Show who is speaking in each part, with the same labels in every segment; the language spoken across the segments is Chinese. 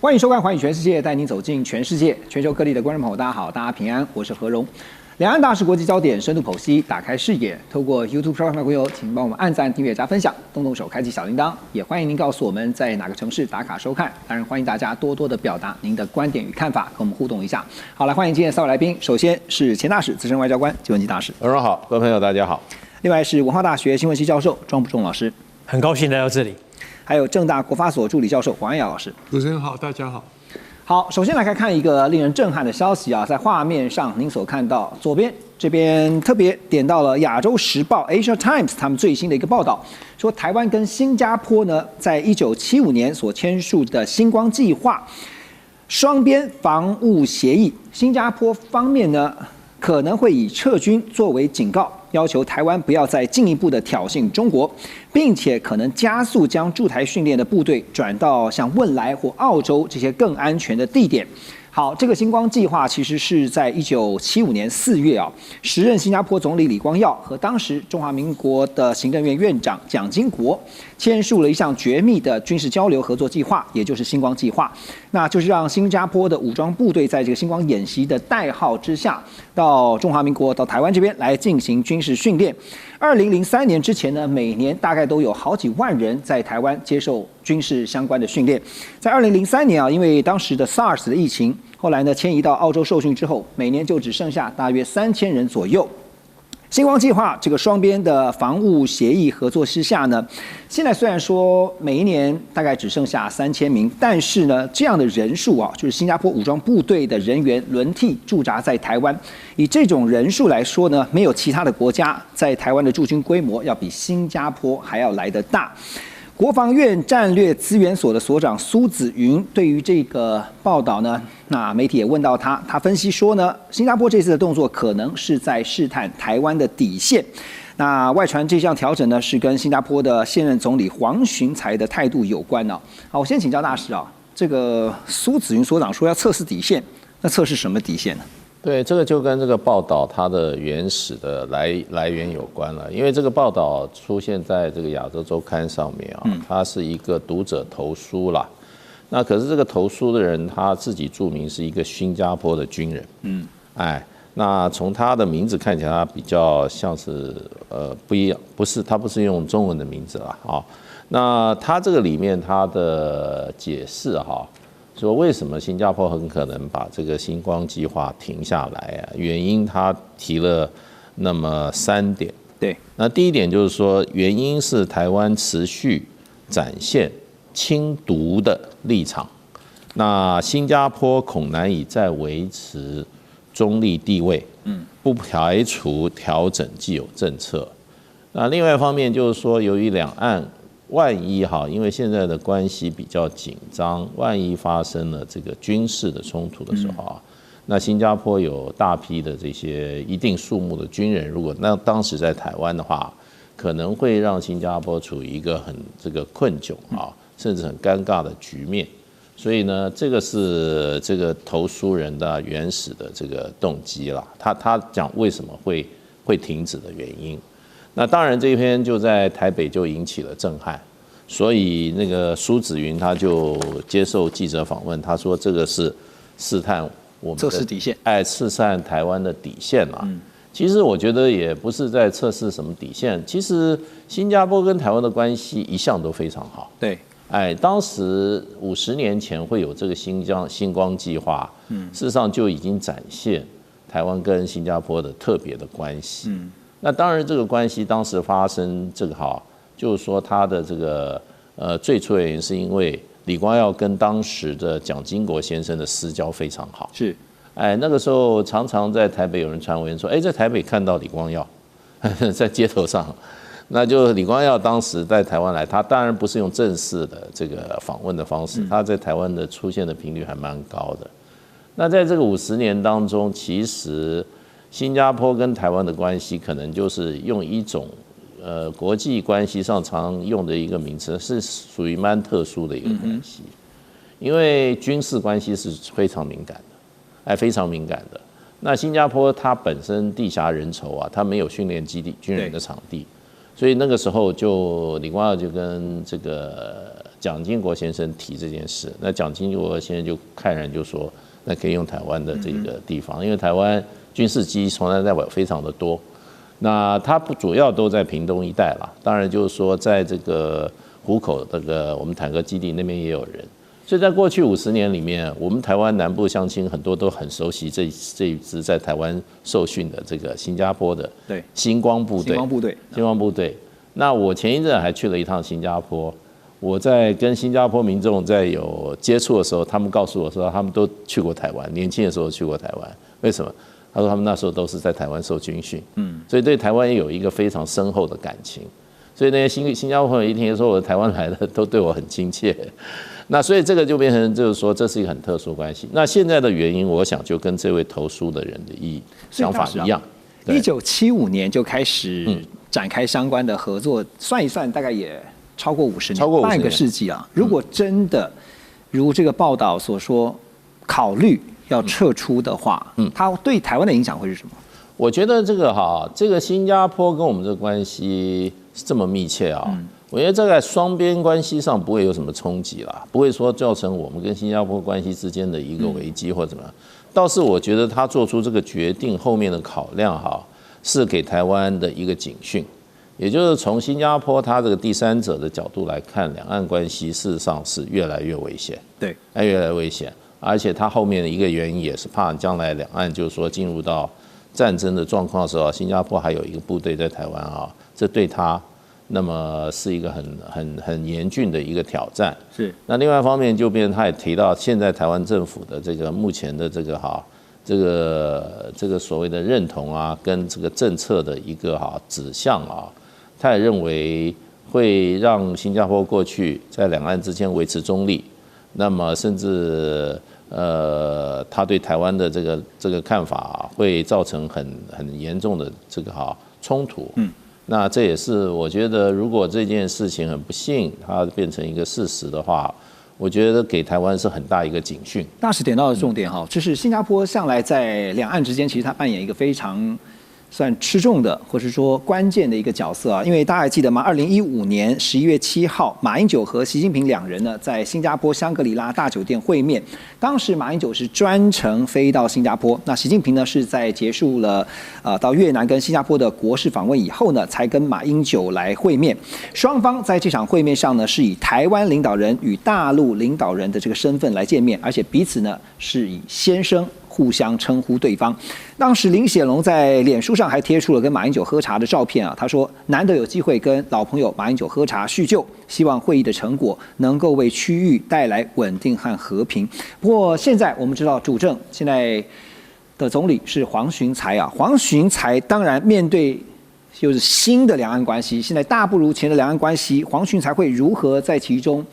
Speaker 1: 欢迎收看《寰宇全世界》，带您走进全世界、全球各地的观众朋友，大家好，大家平安，我是何荣。两岸大事、国际焦点，深度剖析，打开视野。透过 YouTube 收看的朋友，请帮我们按赞、订阅、加分享，动动手开启小铃铛。也欢迎您告诉我们在哪个城市打卡收看。当然，欢迎大家多多的表达您的观点与看法，跟我们互动一下。好，来欢迎今天的3位来宾。首先是前大使、资深外交官纪文基大使，
Speaker 2: 何荣好，各位朋友大家好。
Speaker 1: 另外是文化大学新闻系教授庄卜仲老师，
Speaker 3: 很高兴来到这里。
Speaker 1: 还有政大国发所助理教授黄安雅老师。
Speaker 4: 主持人好，大家好。
Speaker 1: 好，首先来看一个令人震撼的消息啊，在画面上您所看到，左边这边特别点到了《亚洲时报》（Asia Times） 他们最新的一个报道，说台湾跟新加坡呢，在1975年所签署的星光计划双边防务协议，新加坡方面呢可能会以撤军作为警告，要求台湾不要再进一步的挑衅中国，并且可能加速将驻台训练的部队转到像汶莱或澳洲这些更安全的地点。好，这个星光计划其实是在1975年4月啊，时任新加坡总理李光耀和当时中华民国的行政院院长蒋经国签署了一项绝密的军事交流合作计划，也就是星光计划。那就是让新加坡的武装部队在这个星光演习的代号之下，到中华民国到台湾这边来进行军事训练。2003年之前呢，每年大概都有好几万人在台湾接受军事相关的训练。在2003年啊，因为当时的 SARS 的疫情，后来呢迁移到澳洲受训之后，每年就只剩下大约3000人左右。星光计划这个双边的防务协议合作之下呢，现在虽然说每一年大概只剩下3000名，但是呢，这样的人数啊，就是新加坡武装部队的人员轮替驻扎在台湾，以这种人数来说呢，没有其他的国家在台湾的驻军规模要比新加坡还要来得大。国防院战略资源所的所长苏子云对于这个报道呢，那媒体也问到他分析说呢，新加坡这次的动作可能是在试探台湾的底线。那外传这项调整呢，是跟新加坡的现任总理黄循财的态度有关呢。好，我先请教大使啊，这个苏子云所长说要测试底线，那测试什么底线呢？
Speaker 2: 对，这个就跟这个报道它的原始的来源有关了，因为这个报道出现在这个亚洲周刊上面啊，它是一个读者投书啦。那可是这个投书的人他自己注明是一个新加坡的军人，那从他的名字看起来，他比较像是不一样，他不是用中文的名字啦啊。那他这个里面他的解释哈。说为什么新加坡很可能把这个星光计划停下来啊？原因他提了那么3点。
Speaker 1: 对，
Speaker 2: 那第一点就是说，原因是台湾持续展现亲独的立场，那新加坡恐难以再维持中立地位，不排除调整既有政策。那另外一方面就是说，由于两岸万一因为现在的关系比较紧张，万一发生了这个军事的冲突的时候那新加坡有大批的这些一定数目的军人，如果当时在台湾的话，可能会让新加坡处于一个很这个困窘甚至很尴尬的局面。所以呢，这个是这个投书人的原始的这个动机啦。他讲为什么会停止的原因。那当然，这一篇就在台北就引起了震撼，所以那个苏子云他就接受记者访问，他说这个是试探我们的
Speaker 1: 测试底线，
Speaker 2: 试探台湾的底线啦。其实我觉得也不是在测试什么底线，其实新加坡跟台湾的关系一向都非常好。
Speaker 1: 对，
Speaker 2: 当时50年前会有这个星光计划，事实上就已经展现台湾跟新加坡的特别的关系。那当然，这个关系当时发生这个就是说他的这个最初的原因是因为李光耀跟当时的蒋经国先生的私交非常好。
Speaker 1: 是，
Speaker 2: 那个时候常常在台北有人传闻说，在台北看到李光耀，在街头上，那就李光耀当时在台湾来，他当然不是用正式的这个访问的方式，他在台湾的出现的频率还蛮高的。那在这个50年当中，其实新加坡跟台湾的关系可能就是用一种国际关系上常用的一个名词，是属于蛮特殊的一个关系，因为军事关系是非常敏感的，非常敏感的。那新加坡它本身地狭人稠它没有训练基地、军人的场地，所以那个时候就李光耀就跟这个蒋经国先生提这件事，那蒋经国先生就慨然就说，那可以用台湾的这个地方，因为台湾军事基地从来在非常的多，那它不主要都在屏东一带啦，当然就是说在这个湖口这个我们坦克基地那边也有人。所以在过去50年里面，我们台湾南部乡亲很多都很熟悉这一支在台湾受训的这个新加坡的星光部队。星光部队。那我前一阵还去了一趟新加坡，我在跟新加坡民众在有接触的时候，他们告诉我说，他们都去过台湾，年轻的时候去过台湾。为什么？他说他们那时候都是在台湾受军训，所以对台湾有一个非常深厚的感情。所以那些新加坡朋友一听说我台湾来的，都对我很亲切。那所以这个就变成就是说，这是一个很特殊关系。那现在的原因，我想就跟这位投书的人的想法一样。
Speaker 1: 1975年就开始展开相关的合作，算一算大概也超过50年，
Speaker 2: 超过50年，
Speaker 1: 半个世纪啊。如果真的如这个报道所说，考虑要撤出的话，它对台湾的影响会是什么？
Speaker 2: 我觉得这个新加坡跟我们这个关系是这么密切啊。我觉得这在双边关系上不会有什么冲击啦，不会说造成我们跟新加坡关系之间的一个危机或怎么样。倒是我觉得他做出这个决定后面的考量是给台湾的一个警讯，也就是从新加坡他这个第三者的角度来看，两岸关系事实上是越来越危险，
Speaker 1: 对，
Speaker 2: 越来越危险。而且他后面的一个原因也是怕将来两岸就是说进入到战争的状况的时候，新加坡还有一个部队在台湾这对他那么是一个很严峻的一个挑战。
Speaker 1: 是。
Speaker 2: 那另外一方面就变成他也提到，现在台湾政府的这个目前的这个所谓的认同跟这个政策的一个指向他也认为会让新加坡过去在两岸之间维持中立，那么甚至他对台湾的这个看法会造成很严重的这个冲突。那这也是我觉得，如果这件事情很不幸，它变成一个事实的话，我觉得给台湾是很大一个警讯。
Speaker 1: 大使点到的重点就是新加坡向来在两岸之间，其实它扮演一个非常算吃重的，或是说关键的一个角色因为大家还记得吗？2015年11月7号，马英九和习近平两人呢在新加坡香格里拉大酒店会面。当时马英九是专程飞到新加坡，那习近平呢是在结束了到越南跟新加坡的国事访问以后呢，才跟马英九来会面。双方在这场会面上呢，是以台湾领导人与大陆领导人的这个身份来见面，而且彼此呢是以先生互相称呼对方。当时林显龙在脸书上还贴出了跟马英九喝茶的照片他说难得有机会跟老朋友马英九喝茶叙旧，希望会议的成果能够为区域带来稳定和和平。不过现在我们知道主政现在的总理是黄循财黄循财当然面对就是新的两岸关系，现在大不如前的两岸关系，黄循财会如何在其中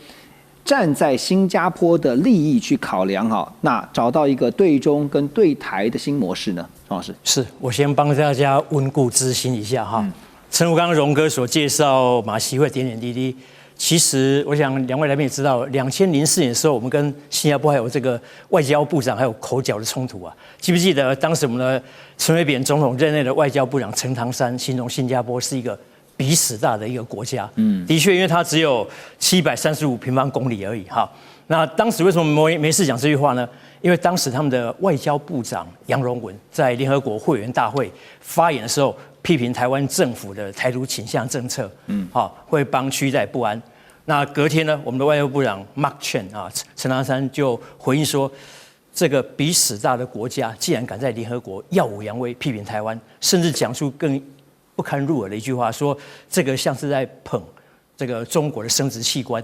Speaker 1: 站在新加坡的利益去考量那找到一个对中跟对台的新模式呢？庄老师，
Speaker 3: 是我先帮大家温故知新一下诚如刚刚荣哥所介绍马习会点点滴滴，其实我想两位来宾也知道，2004年的时候，我们跟新加坡还有这个外交部长还有口角的冲突记不记得当时我们的陈水扁总统任内的外交部长陈唐山形容新加坡是一个比屎大的一个国家，的确，因为它只有735平方公里而已那当时为什么没事讲这句话呢？因为当时他们的外交部长杨荣文在联合国会员大会发言的时候，批评台湾政府的台独倾向政策，会帮区带不安。那隔天呢，我们的外交部长 Mark Chen 陈唐山就回应说，这个比屎大的国家竟然敢在联合国耀武扬威批评台湾，甚至讲出更不堪入耳的一句话，说这个像是在捧这个中国的生殖器官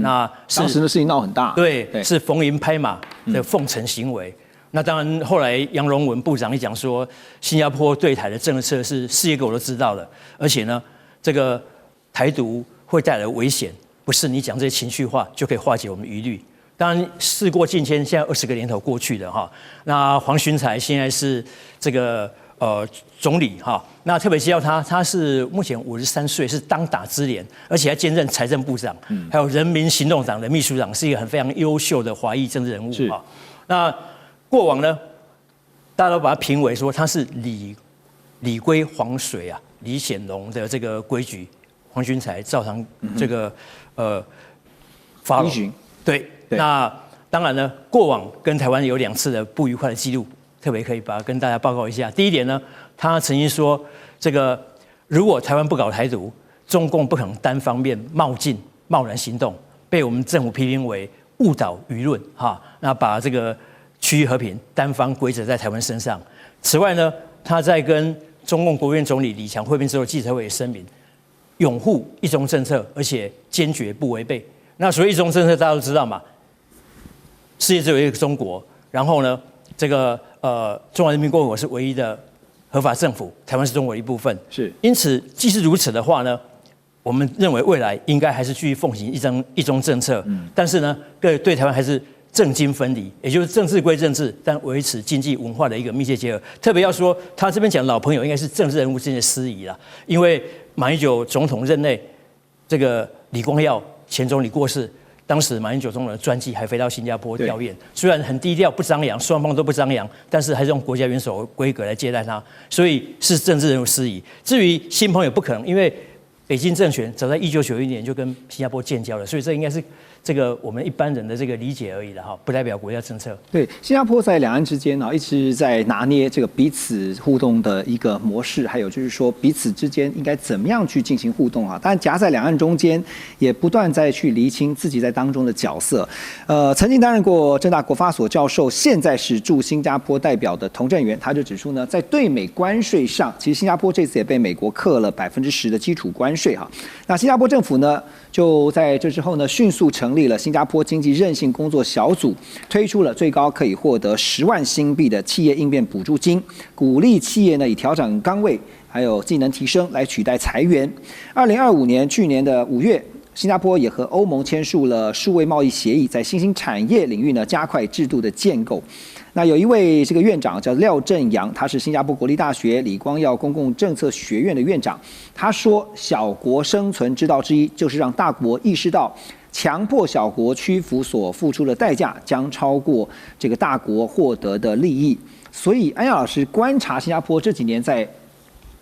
Speaker 3: 那
Speaker 1: 当时的事情闹很大，
Speaker 3: 对，是逢迎拍马的奉承行为。那当然，后来杨荣文部长也讲说，新加坡对台的政策是世界各国都知道的，而且呢，这个台独会带来危险，不是你讲这些情绪话就可以化解我们疑虑。当然，事过境迁，现在20个年头过去了那黄循财现在是这个总理那特别介绍他是目前53岁，是当打之年，而且还兼任财政部长，还有人民行动党的秘书长，是一个非常优秀的华裔政治人物那过往呢，大家都把他评为说他是李龟黄水李显龙的这个规矩，黄循财照常这个 follow
Speaker 1: 依循。
Speaker 3: 对，那当然呢，过往跟台湾有2次的不愉快的记录，特别可以把它跟大家报告一下。第一点呢，他曾经说，这个如果台湾不搞台独，中共不可能单方面贸然行动，被我们政府批评为误导舆论哈。那把这个区域和平单方归责在台湾身上。此外呢，他在跟中共国务院总理李强会面之后，记者会也声明，拥护一中政策，而且坚决不违背。那所谓一中政策，大家都知道嘛，世界只有一个中国，然后呢，这个中华人民共和国是唯一的合法政府，台湾是中国的一部分。
Speaker 1: 是，
Speaker 3: 因此，既是如此的话呢，我们认为未来应该还是继续奉行一中政策，但是呢，对台湾还是政经分离，也就是政治归政治，但维持经济文化的一个密切结合。特别要说，他这边讲老朋友应该是政治人物之间的司仪啦，因为马英九总统任内，这个李光耀前总理过世，当时马英九总统的专机还飞到新加坡吊唁，虽然很低调不张扬，双方都不张扬，但是还是用国家元首规格来接待他，所以是政治人物司仪。至于新朋友不可能，因为北京政权早在1991年就跟新加坡建交了，所以这应该是这个我们一般人的这个理解而已了哈，不代表国家政策。
Speaker 1: 对，新加坡在两岸之间呢，一直在拿捏这个彼此互动的一个模式，还有就是说彼此之间应该怎么样去进行互动啊。当然夹在两岸中间，也不断在去厘清自己在当中的角色。曾经担任过政大国发所教授，现在是驻新加坡代表的童振源，他就指出呢，在对美关税上，其实新加坡这次也被美国课了10%的基础关税哈。那新加坡政府呢，就在这之后呢，迅速成立了新加坡经济韧性工作小组，推出了最高可以获得10万新币的企业应变补助金，鼓励企业呢以调整岗位还有技能提升来取代裁员。2025年去年的5月，新加坡也和欧盟签署了数位贸易协议，在新兴产业领域呢加快制度的建构。那有一位这个院长叫廖振阳，他是新加坡国立大学李光耀公共政策学院的院长。他说，小国生存之道之一，就是让大国意识到，强迫小国屈服所付出的代价将超过这个大国获得的利益。所以，安耀老师观察新加坡这几年在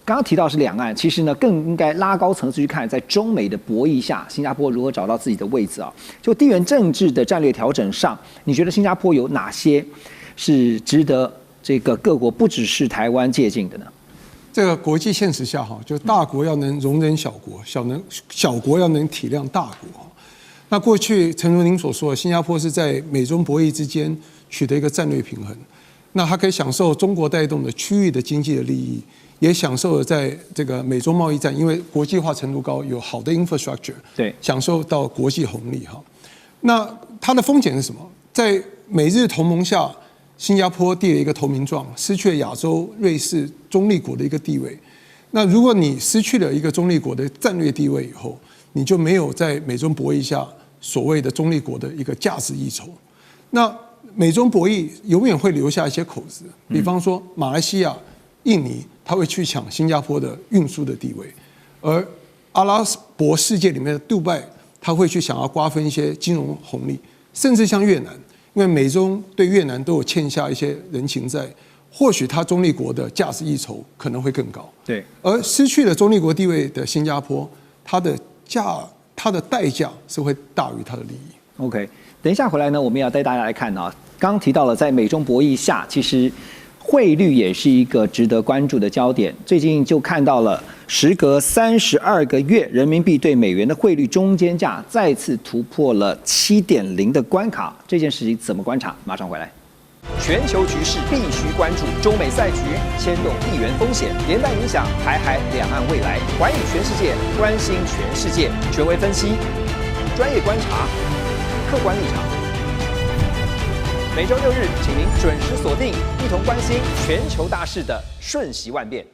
Speaker 1: 刚刚提到是两岸，其实呢更应该拉高层次去看，在中美的博弈下，新加坡如何找到自己的位置啊？就地缘政治的战略调整上，你觉得新加坡有哪些是值得这个各国不只是台湾借鉴的呢？
Speaker 4: 这个国际现实下哈，就大国要能容忍小国，小国要能体谅大国。那过去诚如您所说的，新加坡是在美中博弈之间取得一个战略平衡，那它可以享受中国带动的区域的经济的利益，也享受了在这个美中贸易战，因为国际化程度高，有好的 infrastructure， 对，享受到国际红利哈。那它的风险是什么？在美日同盟下，新加坡递了一个投名状，失去了亚洲瑞士中立国的一个地位。那如果你失去了一个中立国的战略地位以后，你就没有在美中博弈下所谓的中立国的一个价值溢酬。那美中博弈永远会留下一些口子，比方说马来西亚、印尼，他会去抢新加坡的运输的地位，而阿拉伯世界里面的杜拜，他会去想要瓜分一些金融红利，甚至像越南。因为美中对越南都有欠下一些人情债，或许它中立国的价值溢酬可能会更高。对，而失去了中立国地位的新加坡，它的代价是会大于它的利益。
Speaker 1: OK， 等一下回来呢，我们要带大家来看啊，刚刚提到了在美中博弈下，其实汇率也是一个值得关注的焦点。最近就看到了，时隔32个月，人民币对美元的汇率中间价再次突破了7.0的关卡。这件事情怎么观察？马上回来。全球局势必须关注，中美赛局牵动地缘风险，连带影响台海两岸未来。环宇全世界，关心全世界，权威分析，专业观察，客观立场。每周6日，请您准时锁定，一同关心全球大事的瞬息万变。